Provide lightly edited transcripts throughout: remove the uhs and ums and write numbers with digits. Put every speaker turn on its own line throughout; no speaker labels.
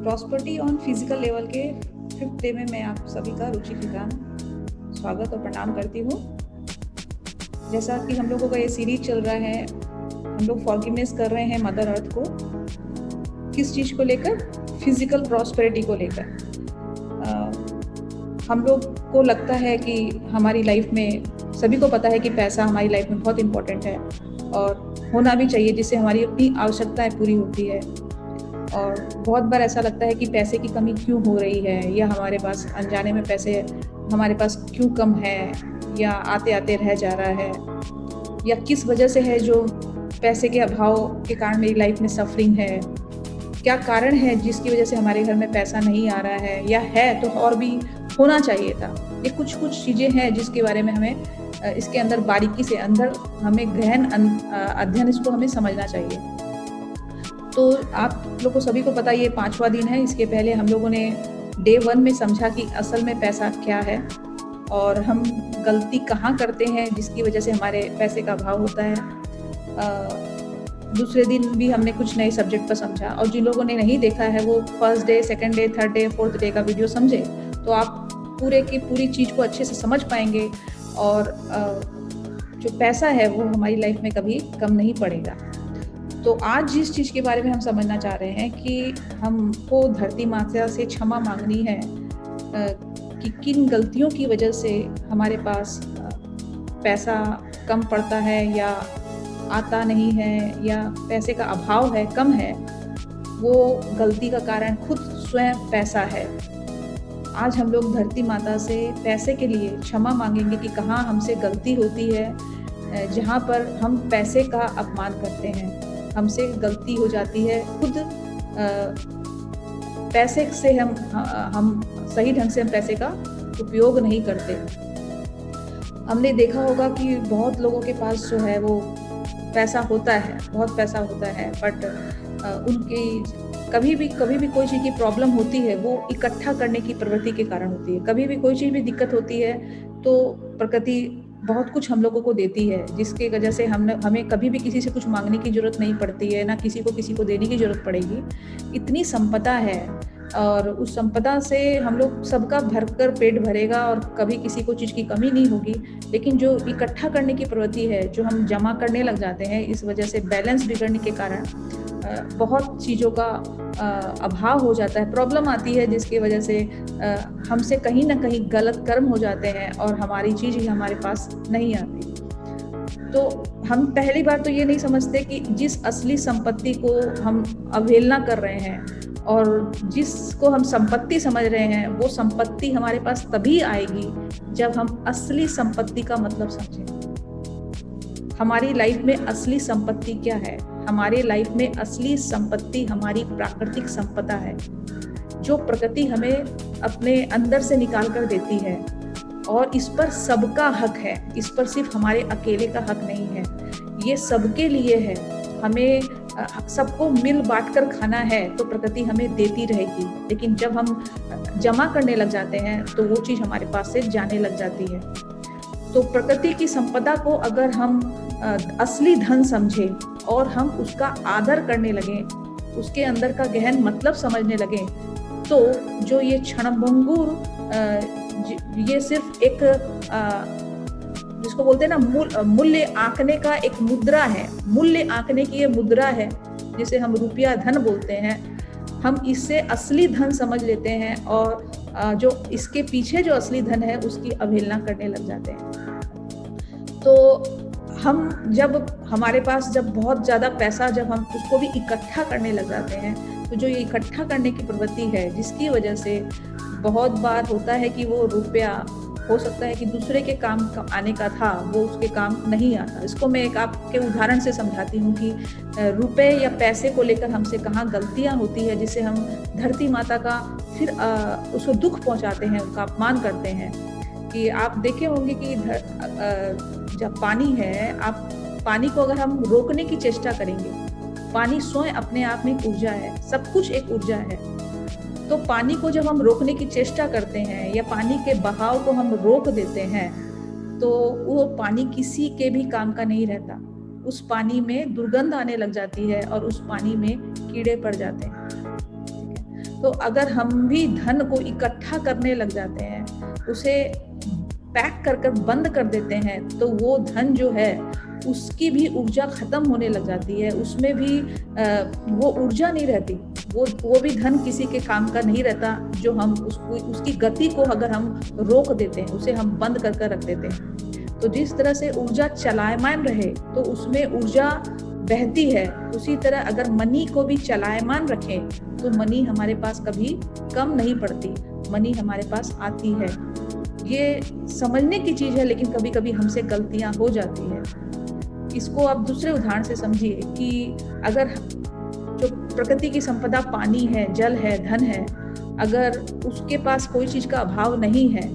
Prosperity on physical level के 5th day में मैं आप सभी का रुचि फिजान स्वागत और प्रणाम करती हूँ। जैसा कि हम लोगों का ये सीरीज चल रहा है, हम लोग फॉरगिवनेस कर रहे हैं मदर अर्थ को। किस चीज़ को लेकर? फिजिकल प्रॉस्पेरिटी को लेकर। हम लोग को लगता है कि हमारी लाइफ में, सभी को पता है कि पैसा हमारी लाइफ में बहुत इम्पोर्टेंट है और होना भी चाहिए, जिससे हमारी अपनी आवश्यकताएं पूरी होती है। और बहुत बार ऐसा लगता है कि पैसे की कमी क्यों हो रही है, या हमारे पास अनजाने में पैसे हमारे पास क्यों कम है, या आते आते रह जा रहा है, या किस वजह से है जो पैसे के अभाव के कारण मेरी लाइफ में सफरिंग है। क्या कारण है जिसकी वजह से हमारे घर में पैसा नहीं आ रहा है, या है तो और भी होना चाहिए था। ये कुछ चीज़ें हैं जिसके बारे में हमें इसके अंदर बारीकी से हमें गहन अध्ययन इसको हमें समझना चाहिए। तो आप लोग को सभी को पता, ये 5वां दिन है। इसके पहले हम लोगों ने डे 1 में समझा कि असल में पैसा क्या है और हम गलती कहाँ करते हैं जिसकी वजह से हमारे पैसे का अभाव होता है। दूसरे दिन भी हमने कुछ नए सब्जेक्ट पर समझा, और जिन लोगों ने नहीं देखा है वो 1st day, 2nd day, 3rd day, 4th day का वीडियो समझे, तो आप पूरे की पूरी चीज़ को अच्छे से समझ पाएंगे और जो पैसा है वो हमारी लाइफ में कभी कम नहीं पड़ेगा। तो आज जिस चीज़ के बारे में हम समझना चाह रहे हैं कि हमको धरती माता से क्षमा मांगनी है कि किन गलतियों की वजह से हमारे पास पैसा कम पड़ता है, या आता नहीं है, या पैसे का अभाव है, कम है। वो गलती का कारण खुद स्वयं पैसा है। आज हम लोग धरती माता से पैसे के लिए क्षमा मांगेंगे कि कहाँ हमसे गलती होती है, जहाँ पर हम पैसे का अपमान करते हैं, हमसे गलती हो जाती है। खुद पैसे से हम सही ढंग से हम पैसे का उपयोग नहीं करते। हमने देखा होगा कि बहुत लोगों के पास जो है वो पैसा होता है, बहुत पैसा होता है, बट उनकी कभी भी कोई चीज़ की प्रॉब्लम होती है, वो इकट्ठा करने की प्रवृत्ति के कारण होती है। कभी भी कोई चीज़ भी दिक्कत होती है तो प्रकृति बहुत कुछ हम लोगों को देती है, जिसकी वजह से हमें कभी भी किसी से कुछ मांगने की जरूरत नहीं पड़ती है, ना किसी को देने की जरूरत पड़ेगी। इतनी संपदा है और उस संपदा से हम लोग सबका भरकर पेट भरेगा और कभी किसी को चीज़ की कमी नहीं होगी। लेकिन जो इकट्ठा करने की प्रवृत्ति है, जो हम जमा करने लग जाते हैं, इस वजह से बैलेंस बिगड़ने के कारण बहुत चीज़ों का अभाव हो जाता है, प्रॉब्लम आती है, जिसकी वजह से हमसे कहीं ना कहीं गलत कर्म हो जाते हैं और हमारी चीज़ ही हमारे पास नहीं आती। तो हम पहली बार तो ये नहीं समझते कि जिस असली संपत्ति को हम अवहेलना कर रहे हैं और जिसको हम संपत्ति समझ रहे हैं, वो संपत्ति हमारे पास तभी आएगी जब हम असली संपत्ति का मतलब समझें। हमारी लाइफ में असली संपत्ति क्या है? हमारे लाइफ में असली संपत्ति हमारी प्राकृतिक संपदा है, जो प्रकृति हमें अपने अंदर से निकाल कर देती है, और इस पर सबका हक है। इस पर सिर्फ हमारे अकेले का हक नहीं है, ये सबके लिए है। हमें सबको मिल बांट कर खाना है तो प्रकृति हमें देती रहेगी, लेकिन जब हम जमा करने लग जाते हैं तो वो चीज़ हमारे पास से जाने लग जाती है। तो प्रकृति की संपदा को अगर हम असली धन समझें और हम उसका आदर करने लगें, उसके अंदर का गहन मतलब समझने लगें, तो जो ये क्षणभंगुर, ये सिर्फ एक जिसको बोलते हैं ना मूल्य आंकने का एक मुद्रा है, मूल्य आंकने की ये मुद्रा है, जिसे हम रुपया धन बोलते हैं। हम इससे असली धन समझ लेते हैं और जो इसके पीछे जो असली धन है उसकी अवहेलना करने लग जाते हैं। तो हम जब हमारे पास जब बहुत ज़्यादा पैसा, जब हम उसको भी इकट्ठा करने लग जाते हैं, तो जो ये इकट्ठा करने की प्रवृत्ति है, जिसकी वजह से बहुत बार होता है कि वो रुपया हो सकता है कि दूसरे के काम आने का था, वो उसके काम नहीं आता। इसको मैं एक आपके उदाहरण से समझाती हूँ कि रुपए या पैसे को लेकर हमसे कहाँ गलतियाँ होती है, जिससे हम धरती माता का फिर उसको दुख पहुँचाते हैं, उसका अपमान करते हैं। कि आप देखे होंगे कि जब पानी है, आप पानी को अगर हम रोकने की चेष्टा करेंगे, पानी स्वयं अपने आप में एक ऊर्जा है, सब कुछ एक ऊर्जा है। तो पानी को जब हम रोकने की चेष्टा करते हैं या पानी के बहाव को हम रोक देते हैं, तो वो पानी किसी के भी काम का नहीं रहता। उस पानी में दुर्गंध आने लग जाती है और उस पानी में कीड़े पड़ जाते हैं। तो अगर हम भी धन को इकट्ठा करने लग जाते हैं, उसे पैक कर बंद कर देते हैं, तो वो धन जो है उसकी भी ऊर्जा खत्म होने लग जाती है, उसमें भी वो ऊर्जा नहीं रहती, वो भी धन किसी के काम का नहीं रहता, जो हम उसकी गति को अगर हम रोक देते हैं, उसे हम बंद कर रख देते हैं। तो जिस तरह से ऊर्जा चलायमान रहे तो उसमें ऊर्जा बहती है, उसी तरह अगर मनी को भी चलायमान रखें तो मनी हमारे पास कभी कम नहीं पड़ती, मनी हमारे पास आती है। ये समझने की चीज है, लेकिन कभी कभी हमसे गलतियां हो जाती है। इसको आप दूसरे उदाहरण से समझिए कि अगर जो प्रकृति की संपदा पानी है, जल है, धन है, अगर उसके पास कोई चीज का अभाव नहीं है,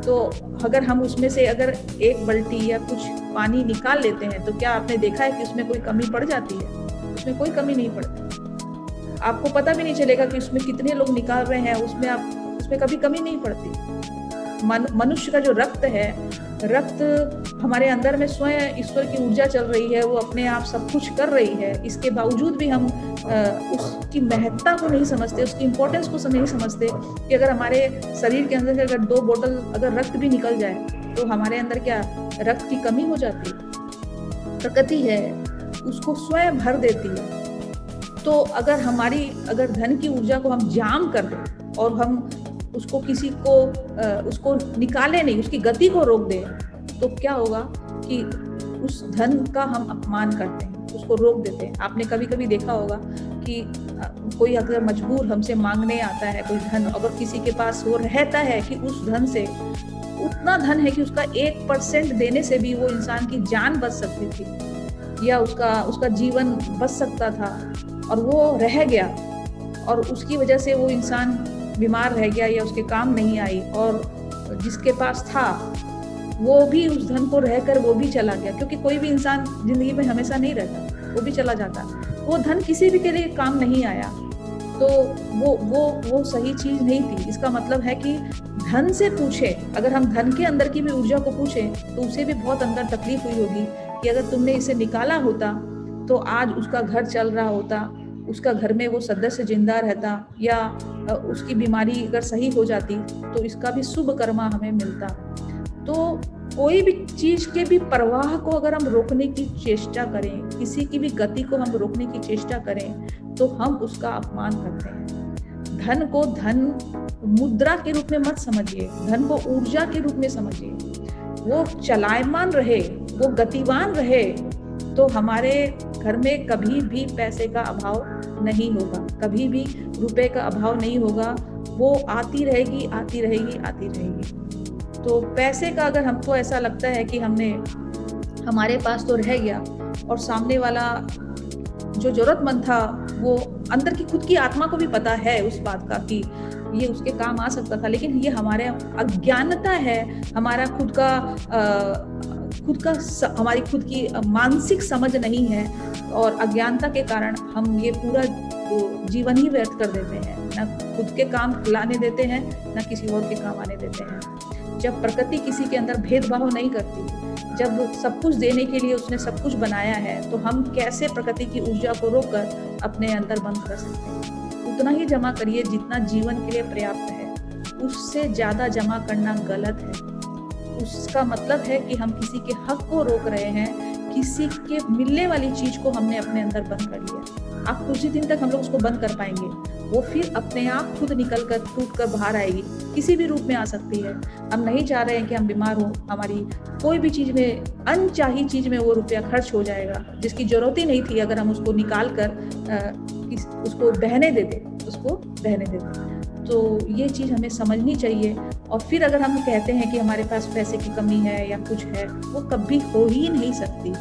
तो अगर हम उसमें से अगर एक बाल्टी या कुछ पानी निकाल लेते हैं, तो क्या आपने देखा है कि उसमें कोई कमी पड़ जाती है? उसमें कोई कमी नहीं पड़ती। आपको पता भी नहीं चलेगा कि उसमें कितने लोग निकाल रहे हैं, उसमें कभी कमी नहीं पड़ती। मनुष्य का जो रक्त है, रक्त हमारे अंदर में स्वयं ईश्वर की ऊर्जा चल रही है, वो अपने आप सब कुछ कर रही है, इसके बावजूद भी हम उसकी महत्ता को नहीं समझते, उसकी इम्पोर्टेंस को नहीं समझते कि अगर हमारे शरीर के अंदर से अगर 2 बोतल अगर रक्त भी निकल जाए तो हमारे अंदर क्या रक्त की कमी हो जाती है? प्रकृति है, उसको स्वयं भर देती है। तो अगर धन की ऊर्जा को हम जाम कर दें और हम उसको उसको निकाले नहीं, उसकी गति को रोक दें, तो क्या होगा कि उस धन का हम अपमान करते हैं, उसको रोक देते हैं। आपने कभी कभी देखा होगा कि कोई अगर मजबूर हमसे मांगने आता है कोई धन, अगर किसी के पास वो रहता है कि उस धन से उतना धन है कि उसका 1% देने से भी वो इंसान की जान बच सकती थी या उसका जीवन बच सकता था, और वो रह गया और उसकी वजह से वो इंसान बीमार रह गया या उसके काम नहीं आई, और जिसके पास था वो भी उस धन को रहकर वो भी चला गया, क्योंकि कोई भी इंसान जिंदगी में हमेशा नहीं रहता, वो भी चला जाता। वो धन किसी भी के लिए काम नहीं आया, तो वो सही चीज नहीं थी। इसका मतलब है कि धन से पूछे, अगर हम धन के अंदर की भी ऊर्जा को पूछे तो उसे भी बहुत अंदर तकलीफ हुई होगी कि अगर तुमने इसे निकाला होता तो आज उसका घर चल रहा होता, उसका घर में वो सदस्य जिंदा रहता, या उसकी बीमारी अगर सही हो जाती तो इसका भी शुभ कर्मा हमें मिलता। तो कोई भी चीज के भी प्रवाह को अगर हम रोकने की चेष्टा करें, किसी की भी गति को हम रोकने की चेष्टा करें, तो हम उसका अपमान करते हैं। धन को धन मुद्रा के रूप में मत समझिए, धन को ऊर्जा के रूप में समझिए। वो चलायमान रहे, वो गतिवान रहे, तो हमारे घर में कभी भी पैसे का अभाव नहीं होगा, कभी भी रुपए का अभाव नहीं होगा। वो आती रहेगी, आती रहेगी, आती रहेगी। तो पैसे का अगर हमको ऐसा लगता है कि हमारे पास तो रह गया और सामने वाला जो जरूरतमंद था, वो अंदर की खुद की आत्मा को भी पता है उस बात का कि ये उसके काम आ सकता था, लेकिन ये हमारे अज्ञानता है, हमारा हमारी खुद की मानसिक समझ नहीं है, और अज्ञानता के कारण हम ये पूरा जीवन ही व्यर्थ कर देते हैं, ना खुद के काम लाने देते हैं, ना किसी और के काम आने देते हैं। जब प्रकृति किसी के अंदर भेदभाव नहीं करती, जब सब कुछ देने के लिए उसने सब कुछ बनाया है, तो हम कैसे प्रकृति की ऊर्जा को रोककर अपने अंदर बंद कर सकते हैं? उतना ही जमा करिए जितना जीवन के लिए पर्याप्त है, उससे ज्यादा जमा करना गलत है। उसका मतलब है कि हम किसी के हक को रोक रहे हैं, किसी के मिलने वाली चीज को हमने अपने अंदर बंद कर लिया। आप कुछ ही दिन तक हम लोग उसको बंद कर पाएंगे, वो फिर अपने आप खुद निकल कर टूट कर बाहर आएगी, किसी भी रूप में आ सकती है। हम नहीं चाह रहे हैं कि हम बीमार हो, हमारी कोई भी चीज में, अनचाही चीज में वो रुपया खर्च हो जाएगा जिसकी जरूरत ही नहीं थी। अगर हम उसको निकाल कर उसको बहने देते, तो ये चीज हमें समझनी चाहिए। और फिर अगर हम कहते हैं कि हमारे पास पैसे की कमी है या कुछ है, वो कभी हो ही नहीं सकती,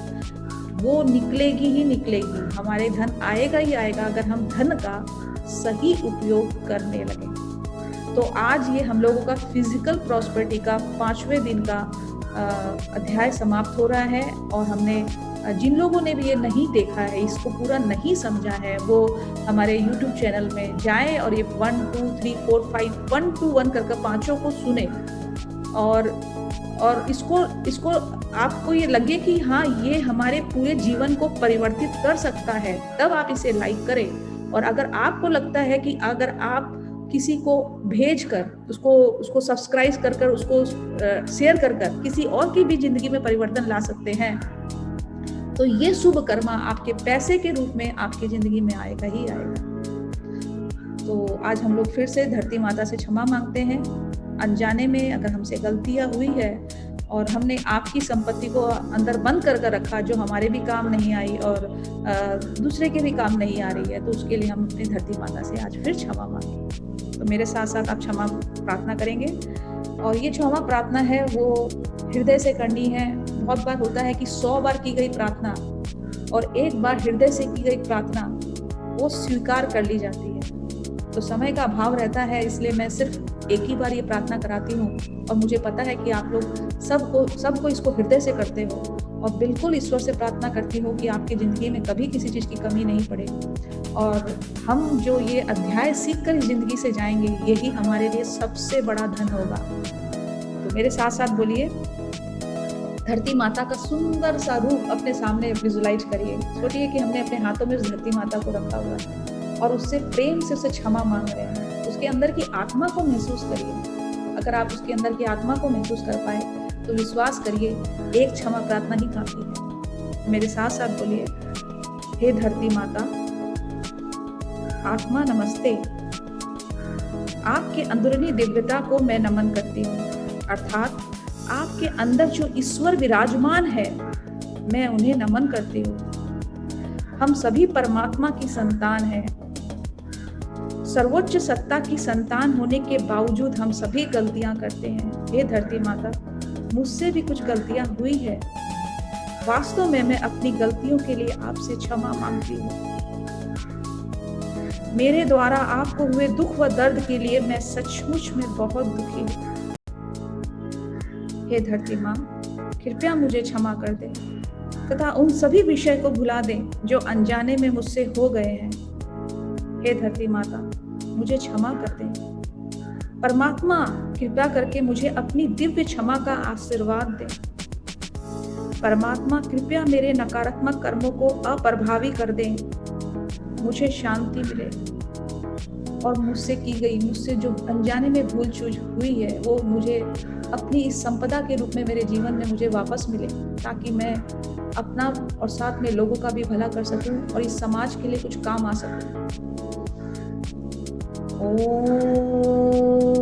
वो निकलेगी ही निकलेगी। हमारे धन आएगा ही आएगा अगर हम धन का सही उपयोग करने लगे। तो आज ये हम लोगों का फिजिकल प्रॉस्पेरिटी का 5वें दिन का अध्याय समाप्त हो रहा है, और हमने जिन लोगों ने भी ये नहीं देखा है, इसको पूरा नहीं समझा है, वो हमारे YouTube चैनल में जाएं और ये 1 2 3 4 5 1 2 1 करके 5 को सुने, और इसको आपको ये लगे कि हाँ, ये हमारे पूरे जीवन को परिवर्तित कर सकता है, तब आप इसे लाइक करें। और अगर आपको लगता है कि अगर आप किसी को भेजकर, उसको सब्सक्राइब कर उसको शेयर कर किसी और की भी जिंदगी में परिवर्तन ला सकते हैं, तो ये शुभ कर्मा आपके पैसे के रूप में आपकी जिंदगी में आएगा ही आएगा। तो आज हम लोग फिर से धरती माता से क्षमा मांगते हैं। अनजाने में अगर हमसे गलतियां हुई है और हमने आपकी संपत्ति को अंदर बंद कर रखा, जो हमारे भी काम नहीं आई और दूसरे के भी काम नहीं आ रही है, तो उसके लिए हम अपनी धरती माता से आज फिर क्षमा मांगेंगे। तो मेरे साथ साथ आप क्षमा प्रार्थना करेंगे, और ये क्षमा प्रार्थना है वो हृदय से करनी है। बहुत बार होता है कि 100 बार की गई प्रार्थना और एक बार हृदय से की गई प्रार्थना वो स्वीकार कर ली जाती है। तो समय का अभाव रहता है, इसलिए मैं सिर्फ एक ही बार ये प्रार्थना कराती हूँ, और मुझे पता है कि आप लोग सबको इसको हृदय से करते हो, और बिल्कुल ईश्वर से प्रार्थना करती हूँ कि आपकी ज़िंदगी में कभी किसी चीज़ की कमी नहीं पड़े, और हम जो ये अध्याय सीख कर जिंदगी से जाएंगे, यही हमारे लिए सबसे बड़ा धन होगा। तो मेरे साथ साथ बोलिए, धरती माता का सुंदर सा रूप अपने सामने विजुलाइज करिए। सोचिए कि हमने अपने हाथों में उस धरती माता को रखा हुआ है और उससे प्रेम से उसे क्षमा मांग रहे हैं। उसके अंदर की आत्मा को महसूस करिए। अगर आप उसके अंदर की आत्मा को महसूस कर पाए तो विश्वास करिए, एक क्षमा प्रार्थना ही काफी है। मेरे साथ साथ बोलिए, हे धरती माता, आत्मा नमस्ते। आपके अंदरूनी दिव्यता को मैं नमन करती हूँ, अर्थात आपके अंदर जो ईश्वर विराजमान है, मैं उन्हें नमन करती हूँ। हम सभी परमात्मा की संतान हैं। सर्वोच्च सत्ता की संतान होने के बावजूद हम सभी गलतियां करते हैं। हे धरती माता, मुझसे भी कुछ गलतियां हुई है। वास्तव में मैं अपनी गलतियों के लिए आपसे क्षमा मांगती हूँ। मेरे द्वारा आपको हुए दुख व दर्द के लिए मैं सचमुच में बहुत दुखी हूँ। हे धरती माँ, कृपया मुझे क्षमा कर दें तथा उन सभी विषय को भुला दें जो अनजाने में मुझसे हो गए हैं। हे धरती माता, मुझे क्षमा कर दें। परमात्मा, कृपया करके मुझे अपनी दिव्य क्षमा का आशीर्वाद दें। परमात्मा, कृपया मेरे नकारात्मक कर्मों को अप्रभावी कर दें। मुझे शांति मिले और मुझसे जो अनजाने में भूल चूक हुई है, वो मुझे अपनी इस संपदा के रूप में मेरे जीवन में मुझे वापस मिले, ताकि मैं अपना और साथ में लोगों का भी भला कर सकूं और इस समाज के लिए कुछ काम आ सकूं। ओम